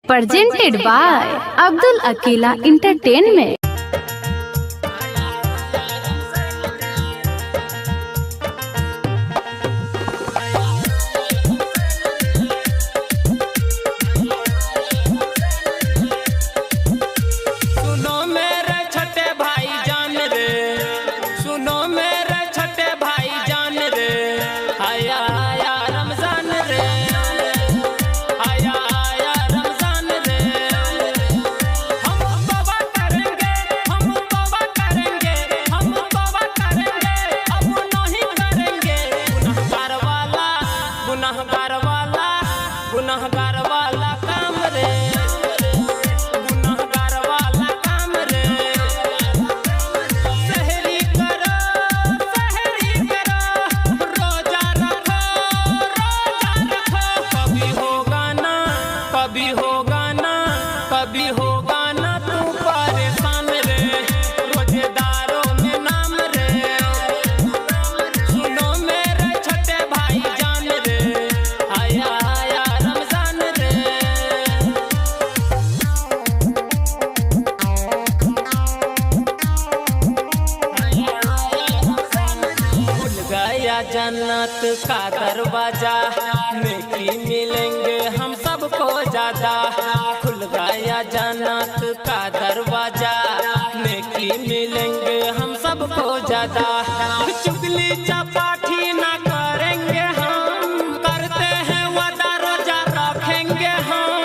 presented by Abdul Akila Entertainment। गुनहगार वाला काम रे, गुनहगार वाला काम रे। सहरी करो, रोजा रखो, कभी होगा ना, कभी होगा ना, कभी होगा ना तू परेशान रे। रोजेदारों में नाम रे, सुनो मेरे छोटे भाई जान रे। आया जन्नत का दरवाजा, नेकी मिलेंगे हम सबको ज्यादा। खुल गया जन्नत का दरवाजा, नेकी मिलेंगे हम सबको ज्यादा। चुगली चपाटी ना करेंगे हम, करते हैं वादा रोजा रखेंगे हम।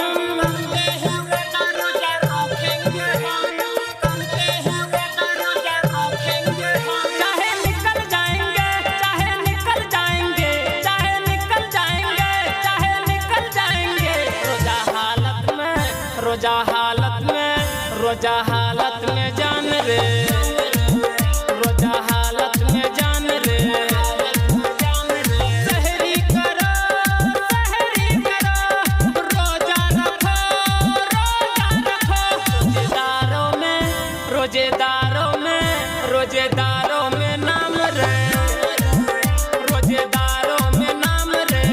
रोजा हालत में जान रे, रोजा हालत में जान रे। सहरी करो, रोजा रखो, रोजेदारों में, रोजेदारों में, रोजेदारों में नाम रे, रोजेदारों में नाम रे।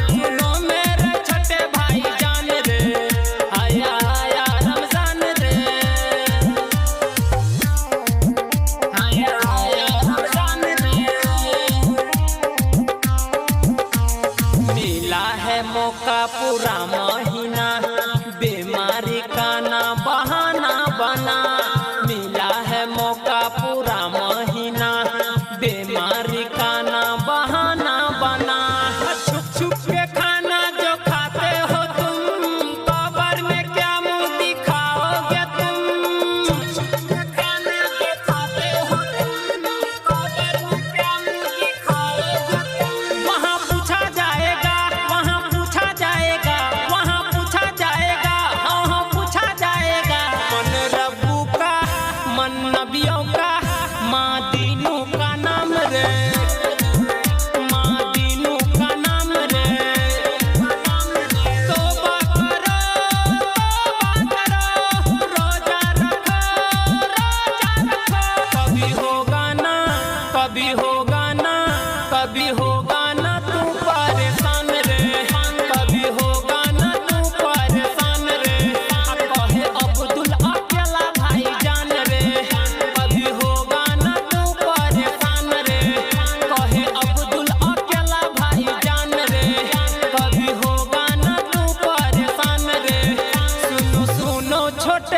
सुनो मेरे छोटे भाई जान रे। आया मौका पूरा महीना, बीमारी का ना बहाना बना। मिला है मौका पूरा महीना, बीमारी का ना बहाना बना। छुप छुप के खाना जो खाते हो तुम, कब्र में क्या मुंह दिखाओगे तुम। छुप छुप के खाना जो खाते हो तुम, कब्र में क्या मुंह दिखाओगे तुम। वहाँ पूछा जाएगा, वहाँ पूछा जाएगा, वहाँ पूछा जाएगा, वहाँ पूछा जाएगा। मन रब्बू का, मन नबियों का, माँ दीनू का नाम रे, माँ दीनू का नाम रे। तौबा करो, रोजा रखो, कभी होगा ना, कभी होगा ना, कभी होगा ना तू परेशान रे, कभी होगा ना तू परेशान रे। कहे अब्दुल अकेला भाई जान रे, कभी होगा ना तू परेशान रे। कहे अब्दुल अकेला भाई जान रे, कभी होगा ना तू परेशान रे। सुनो सुनो छोटे